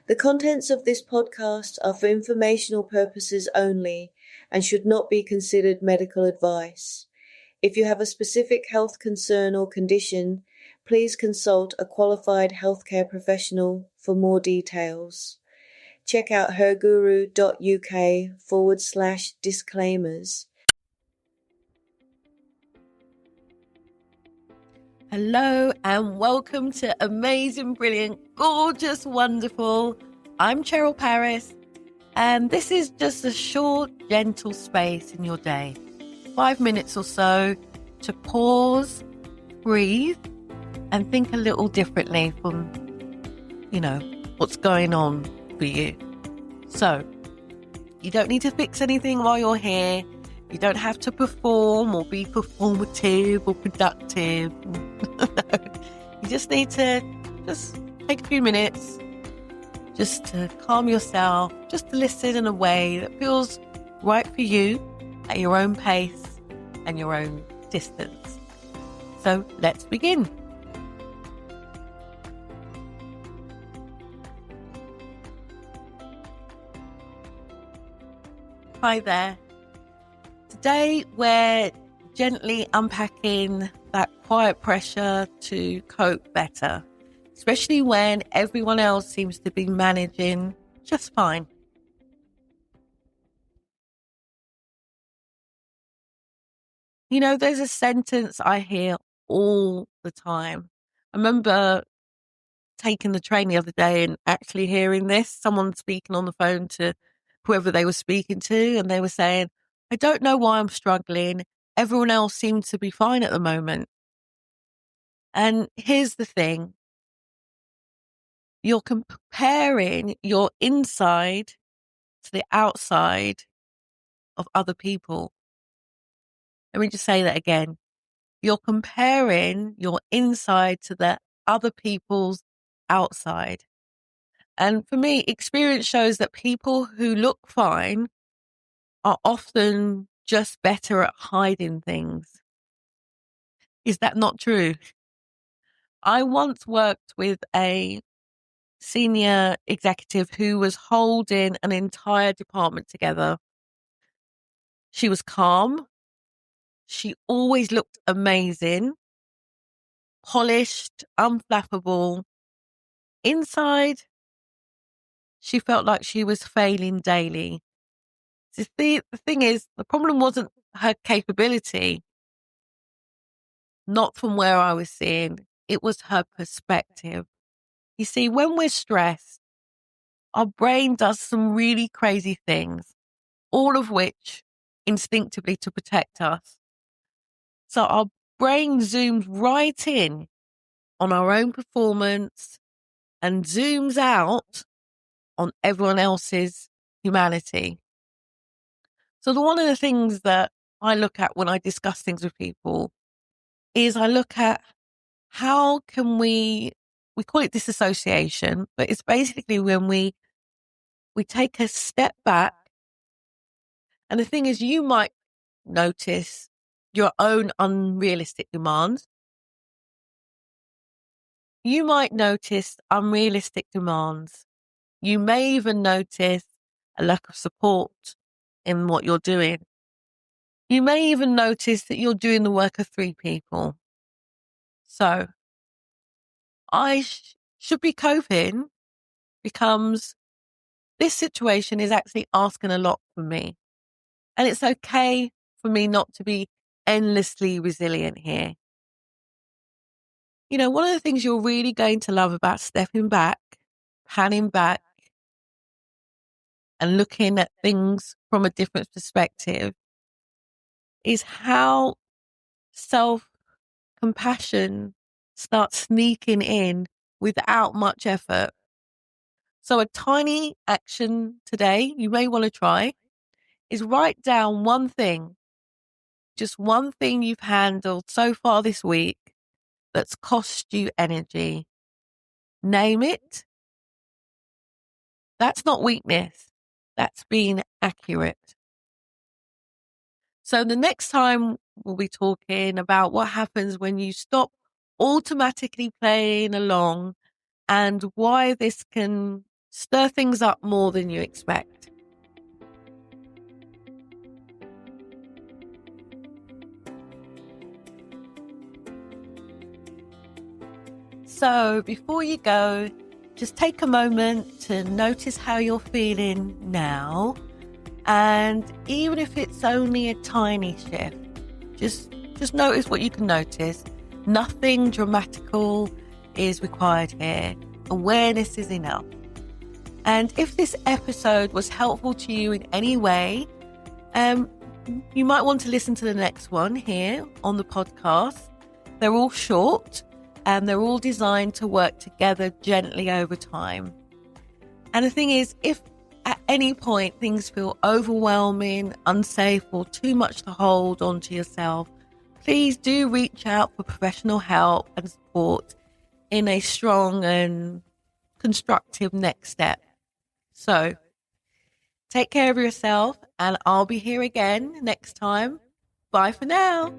The contents of this podcast are for informational purposes only and should not be considered medical advice. If you have a specific health concern or condition, please consult a qualified healthcare professional for more details. Check out herguru.uk/disclaimers. Hello and welcome to Amazing, Brilliant, Gorgeous, Wonderful. I'm Cheryl Paris, and this is just a short, gentle space in your day. 5 minutes or so to pause, breathe, and think a little differently from, what's going on for you. So, you don't need to fix anything while you're here. You don't have to perform or be performative or productive. You just need to take a few minutes just to calm yourself, just to listen in a way that feels right for you at your own pace and your own distance. So let's begin. Hi there. Today we're gently unpacking that quiet pressure to cope better, especially when everyone else seems to be managing just fine. There's a sentence I hear all the time. I remember taking the train the other day and actually hearing this, someone speaking on the phone to whoever they were speaking to, and they were saying, I don't know why I'm struggling. Everyone else seems to be fine at the moment. And here's the thing. You're comparing your inside to the outside of other people. Let me just say that again. You're comparing your inside to the other people's outside. And for me, experience shows that people who look fine are often just better at hiding things. Is that not true? I once worked with a senior executive who was holding an entire department together. She was calm. She always looked amazing, polished, unflappable. Inside, she felt like she was failing daily. The thing is, the problem wasn't her capability, not from where I was seeing. It was her perspective. You see, when we're stressed, our brain does some really crazy things, all of which instinctively to protect us. So our brain zooms right in on our own performance and zooms out on everyone else's humanity. So one of the things that I look at when I discuss things with people is I look at how can we call it disassociation, but it's basically when we take a step back. And the thing is, you might notice your own unrealistic demands. You might notice unrealistic demands. You may even notice a lack of support in what you're doing. You may even notice that you're doing the work of 3 people. So, I should be coping becomes this situation is actually asking a lot from me. And it's okay for me not to be endlessly resilient here. One of the things you're really going to love about stepping back, panning back, and looking at things from a different perspective is how self-compassion starts sneaking in without much effort. So a tiny action today you may want to try is write down one thing, just one thing you've handled so far this week that's cost you energy. Name it. That's not weakness. That's being accurate. So the next time we'll be talking about what happens when you stop automatically playing along and why this can stir things up more than you expect. So before you go, just take a moment to notice how you're feeling now. And even if it's only a tiny shift, just notice what you can notice. Nothing dramatical is required here. Awareness is enough. And if this episode was helpful to you in any way, you might want to listen to the next one here on the podcast. They're all short and they're all designed to work together gently over time. And the thing is, if at any point things feel overwhelming, unsafe, or too much to hold onto yourself, please do reach out for professional help and support in a strong and constructive next step. So, take care of yourself, and I'll be here again next time. Bye for now.